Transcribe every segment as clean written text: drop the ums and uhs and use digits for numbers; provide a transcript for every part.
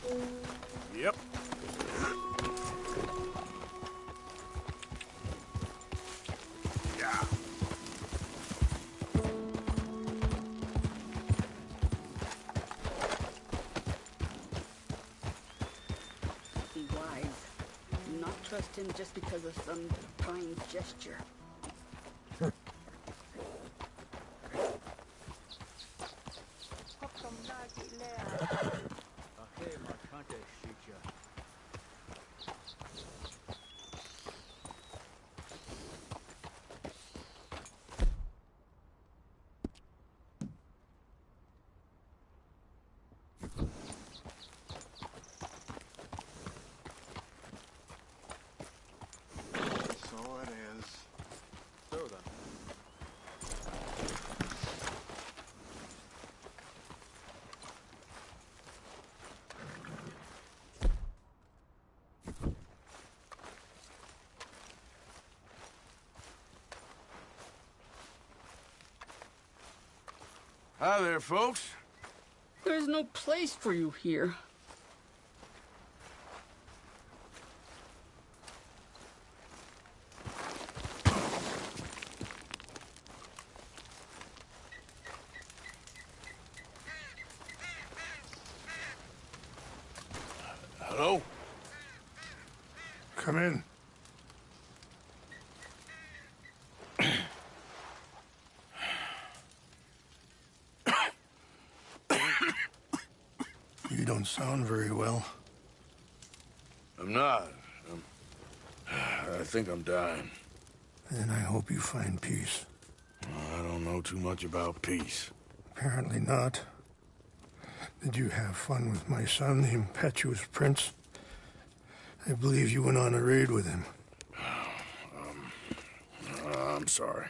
Yep. Yeah. Be wise. Do not trust him just because of some kind gesture. Hi there, folks. There's no place for you here. Hello? Come in. You don't sound very well. I'm not. I think I'm dying. And I hope you find peace. I don't know too much about peace. Apparently not. Did you have fun with my son, the impetuous prince? I believe you went on a raid with him. I'm sorry.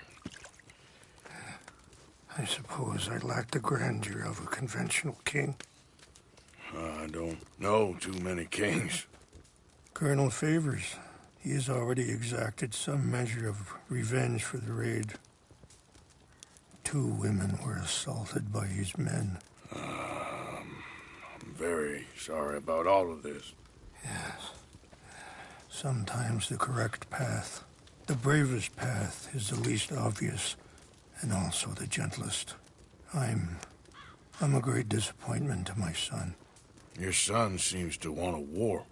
I suppose I lack the grandeur of a conventional king. I don't know too many kings. Colonel Favors, he has already exacted some measure of revenge for the raid. 2 women were assaulted by his men. I'm very sorry about all of this. Yes. Sometimes the correct path, the bravest path, is the least obvious, and also the gentlest. I'm a great disappointment to my son. Your son seems to want a war.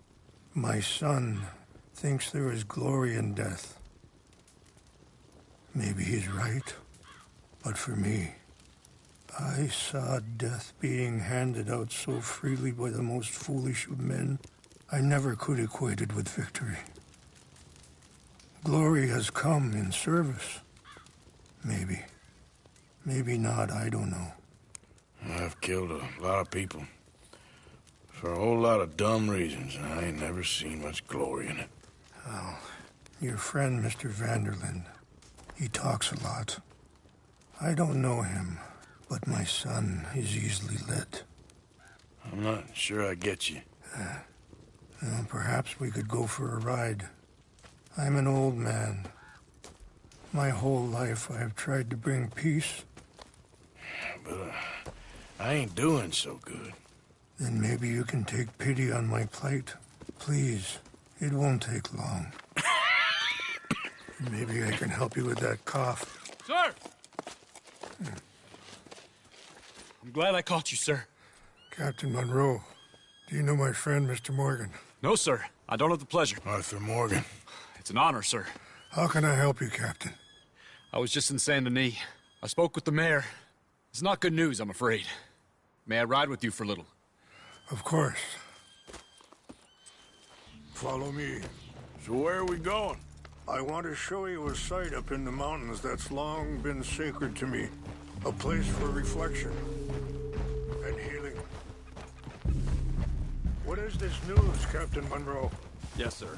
My son thinks there is glory in death. Maybe he's right, but for me, I saw death being handed out so freely by the most foolish of men, I never could equate it with victory. Glory has come in service. Maybe. Maybe not, I don't know. I've killed a lot of people. For a whole lot of dumb reasons, and I ain't never seen much glory in it. Well, your friend, Mr. Vanderlyn, he talks a lot. I don't know him, but my son is easily led. I'm not sure I get you. Well, perhaps we could go for a ride. I'm an old man. My whole life I have tried to bring peace. But I ain't doing so good. Then maybe you can take pity on my plight. Please, it won't take long. Maybe I can help you with that cough. Sir! I'm glad I caught you, sir. Captain Monroe, do you know my friend, Mr. Morgan? No, sir. I don't have the pleasure. Arthur Morgan. It's an honor, sir. How can I help you, Captain? I was just in Saint Denis. I spoke with the mayor. It's not good news, I'm afraid. May I ride with you for a little? Of course. Follow me. So where are we going? I want to show you a site up in the mountains that's long been sacred to me. A place for reflection and healing. What is this news, Captain Monroe? Yes, sir.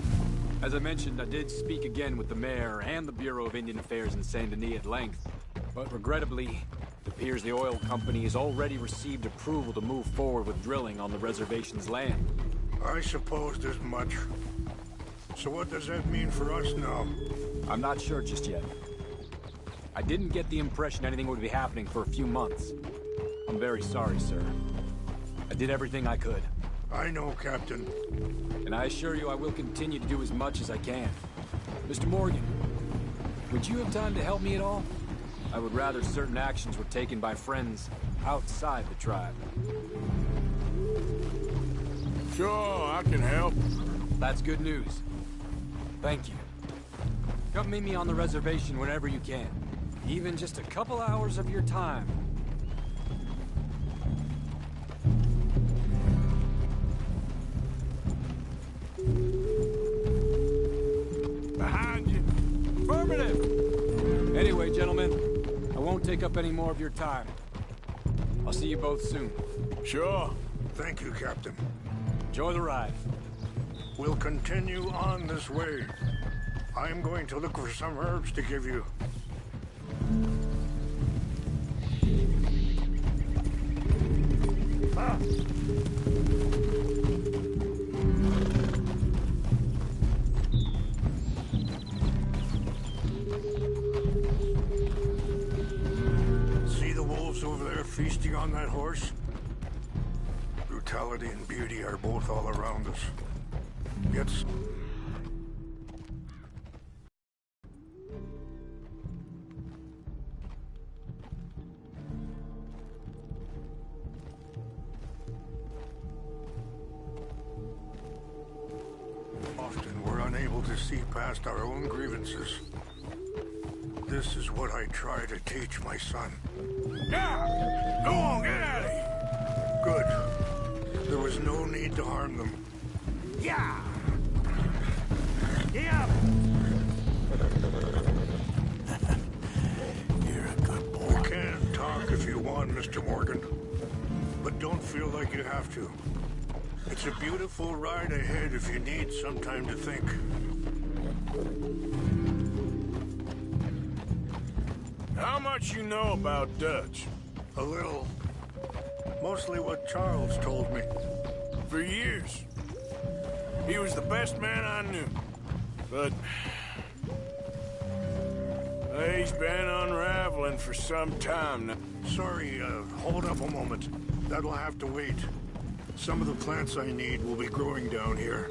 As I mentioned, I did speak again with the mayor and the Bureau of Indian Affairs in Saint Denis at length. But regrettably, it appears the oil company has already received approval to move forward with drilling on the reservation's land. I supposed as much. So what does that mean for us now? I'm not sure just yet. I didn't get the impression anything would be happening for a few months. I'm very sorry, sir. I did everything I could. I know, Captain. And I assure you I will continue to do as much as I can. Mr. Morgan, would you have time to help me at all? I would rather certain actions were taken by friends outside the tribe. Sure, I can help. That's good news. Thank you. Come meet me on the reservation whenever you can. Even just a couple hours of your time. Behind you. Affirmative! Anyway, gentlemen, I won't take up any more of your time. I'll see you both soon. Sure. Thank you, Captain. Enjoy the ride. We'll continue on this way. I'm going to look for some herbs to give you. Ah! See the wolves over there feasting on that horse? Brutality and beauty are both all around us. Yet often we're unable to see past our own grievances. This is what I try to teach my son. Yeah! Go on, get out of here! Good. There was no need to harm them. Yeah! Get up! You're a good boy. You can talk if you want, Mr. Morgan. But don't feel like you have to. It's a beautiful ride ahead if you need some time to think. How much you know about Dutch? A little. Mostly what Charles told me. For years. He was the best man I knew. But he's been unraveling for some time now. Sorry, hold up a moment. That'll have to wait. Some of the plants I need will be growing down here.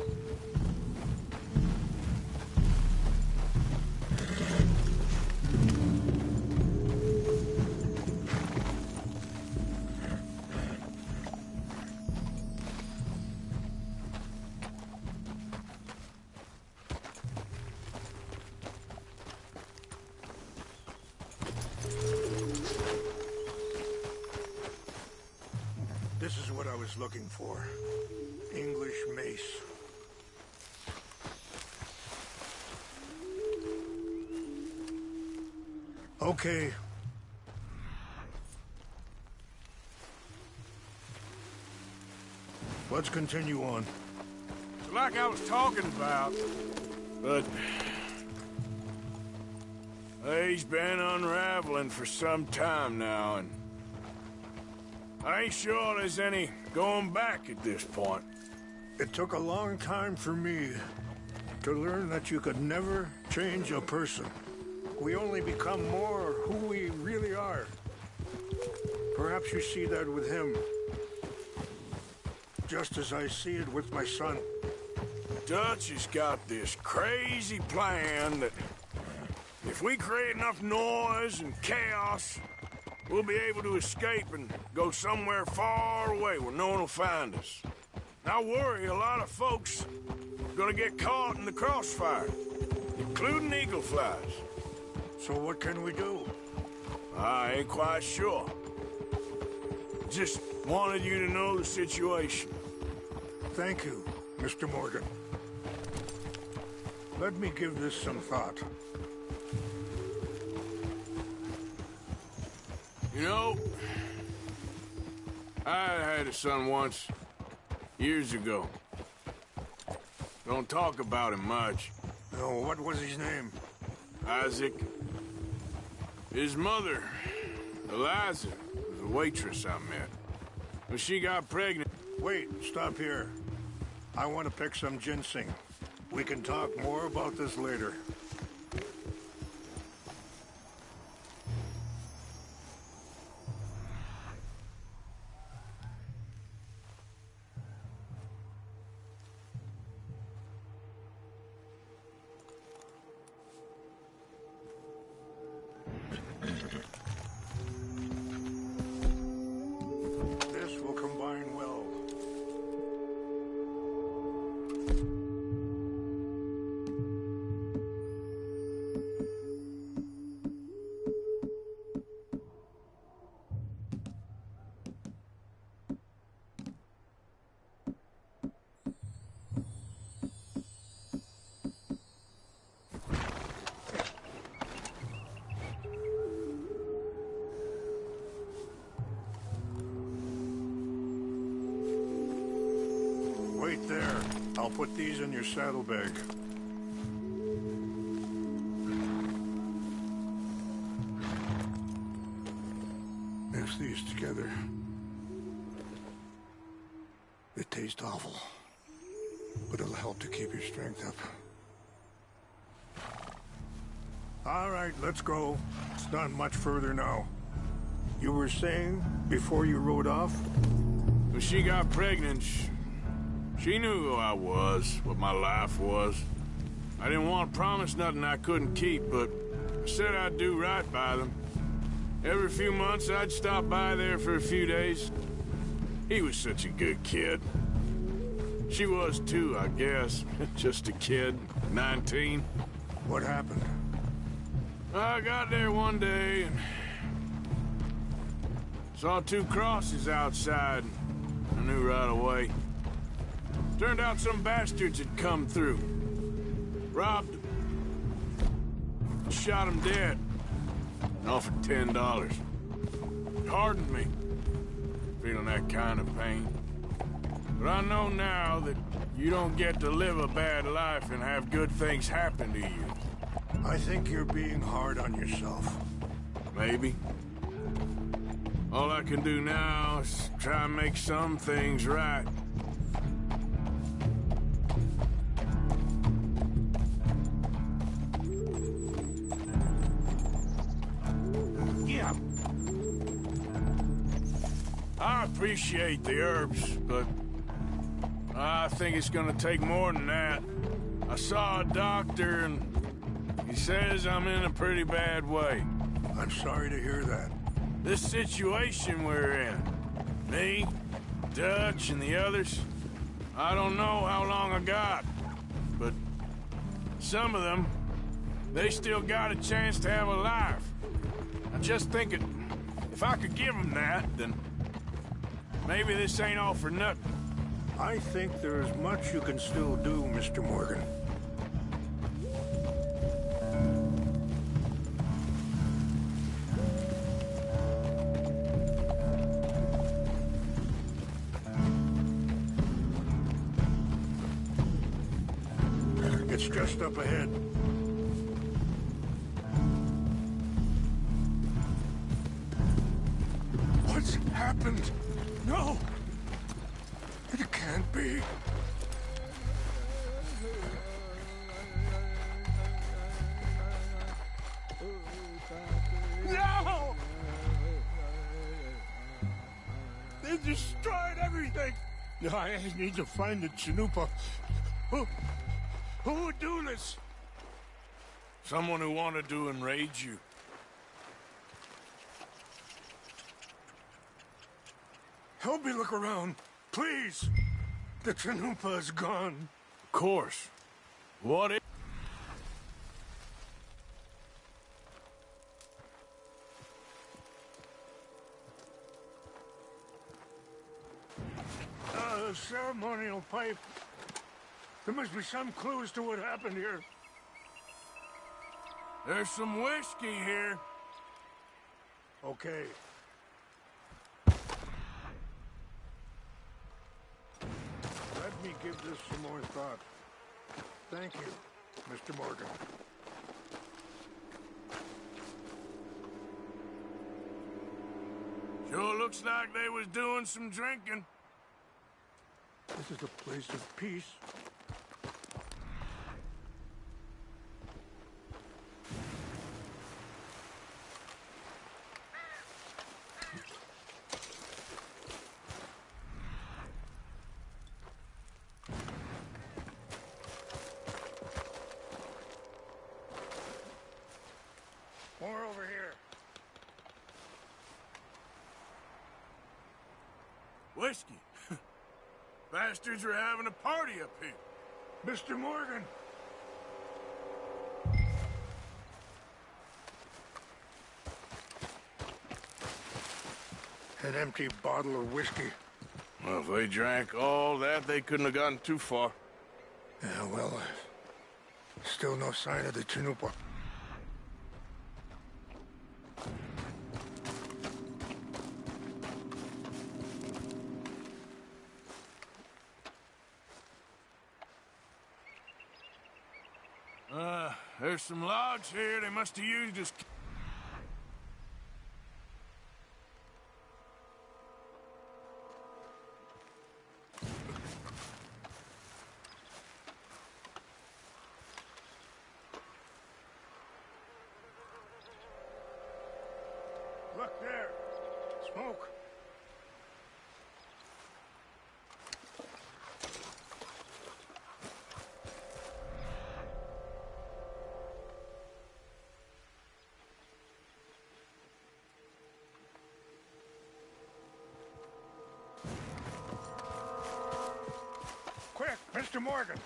This is what I was looking for. English mace. Okay. Let's continue on. Like I was talking about, but he's been unraveling for some time now, and I ain't sure there's any going back at this point. It took a long time for me to learn that you could never change a person. We only become more who we really are. Perhaps you see that with him, just as I see it with my son. Dutch has got this crazy plan that if we create enough noise and chaos, we'll be able to escape and go somewhere far away where no one will find us. I worry a lot of folks are gonna get caught in the crossfire, including eagle flies. So what can we do? I ain't quite sure. Just wanted you to know the situation. Thank you, Mr. Morgan. Let me give this some thought. You know, I had a son once, years ago. Don't talk about him much. No, what was his name? Isaac. His mother, Eliza, was a waitress I met. When she got pregnant... Wait, stop here. I want to pick some ginseng. We can talk more about this later. Wait there. I'll put these in your saddlebag. Mix these together. They taste awful, but it'll help to keep your strength up. All right, let's go. It's not much further now. You were saying before you rode off? When she got pregnant, she knew who I was, what my life was. I didn't want to promise nothing I couldn't keep, but I said I'd do right by them. Every few months, I'd stop by there for a few days. He was such a good kid. She was too, I guess. Just a kid, 19. What happened? I got there one day and saw 2 crosses outside. I knew right away. Turned out some bastards had come through. Robbed them. Shot him dead. And offered $10. It hardened me, feeling that kind of pain. But I know now that you don't get to live a bad life and have good things happen to you. I think you're being hard on yourself. Maybe. All I can do now is try and make some things right. Yeah. I appreciate the herbs, but I think it's gonna take more than that. I saw a doctor and he says I'm in a pretty bad way. I'm sorry to hear that. This situation we're in, me, Dutch, and the others, I don't know how long I got, but some of them, they still got a chance to have a life. I'm just thinking, if I could give them that, then maybe this ain't all for nothing. I think there's much you can still do, Mr. Morgan. It's just up ahead. What's happened? No! It can't be. No! They destroyed everything! I need to find the Chanupa. Who would do this? Someone who wanted to enrage you. Help me look around, please. The Chanupa is gone. Of course. What if... The ceremonial pipe. There must be some clues to what happened here. There's some whiskey here. Okay. Let me give this some more thought. Thank you, Mr. Morgan. Sure looks like they was doing some drinking. This is a place of peace. More over here. Whiskey. Bastards are having a party up here. Mr. Morgan! An empty bottle of whiskey. Well, if they drank all that, they couldn't have gotten too far. Yeah, well, still no sign of the Chanupa. There's some logs here they must have used as... Look there. Smoke. Quick, Mr. Morgan.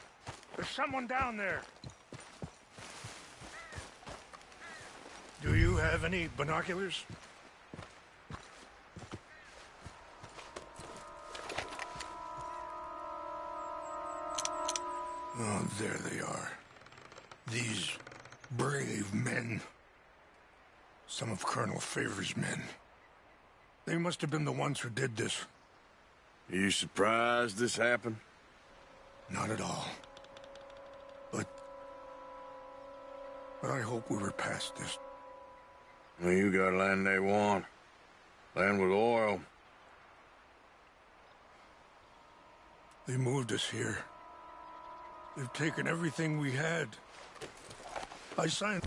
There's someone down there. Do you have any binoculars? Oh, there they are. These brave men. Some of Colonel Favor's men. They must have been the ones who did this. Are you surprised this happened? Not at all. But I hope we were past this. Well, you got land they want. Land with oil. They moved us here. They've taken everything we had. I signed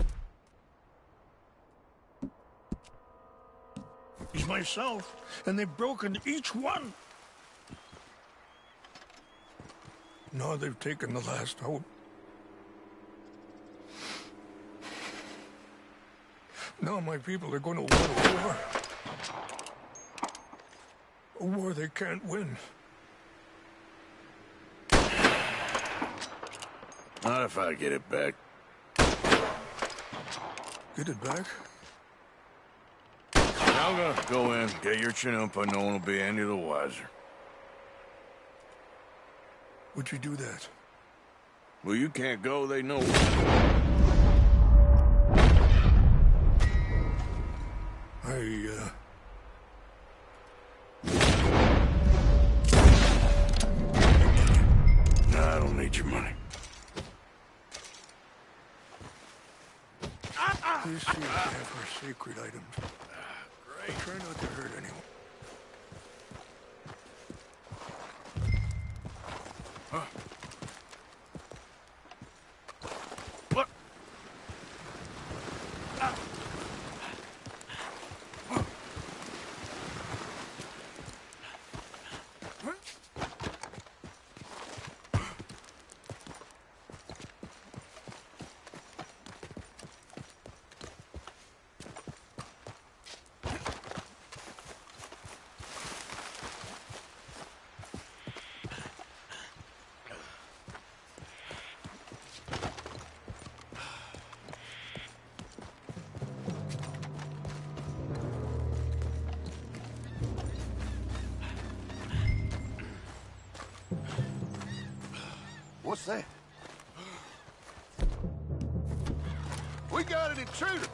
these myself, and they've broken each one. Now they've taken the last hope. Now my people are going to win a war. A war they can't win. Not if I get it back. Get it back? Now I'm gonna go in, get your chin up, and no one will be any the wiser. Would you do that? Well, you can't go, they know. Nah, I don't need your money. These seem to have our sacred items. Great. Try not to hurt anyone. What? What's that? We got an intruder!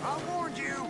I warned you!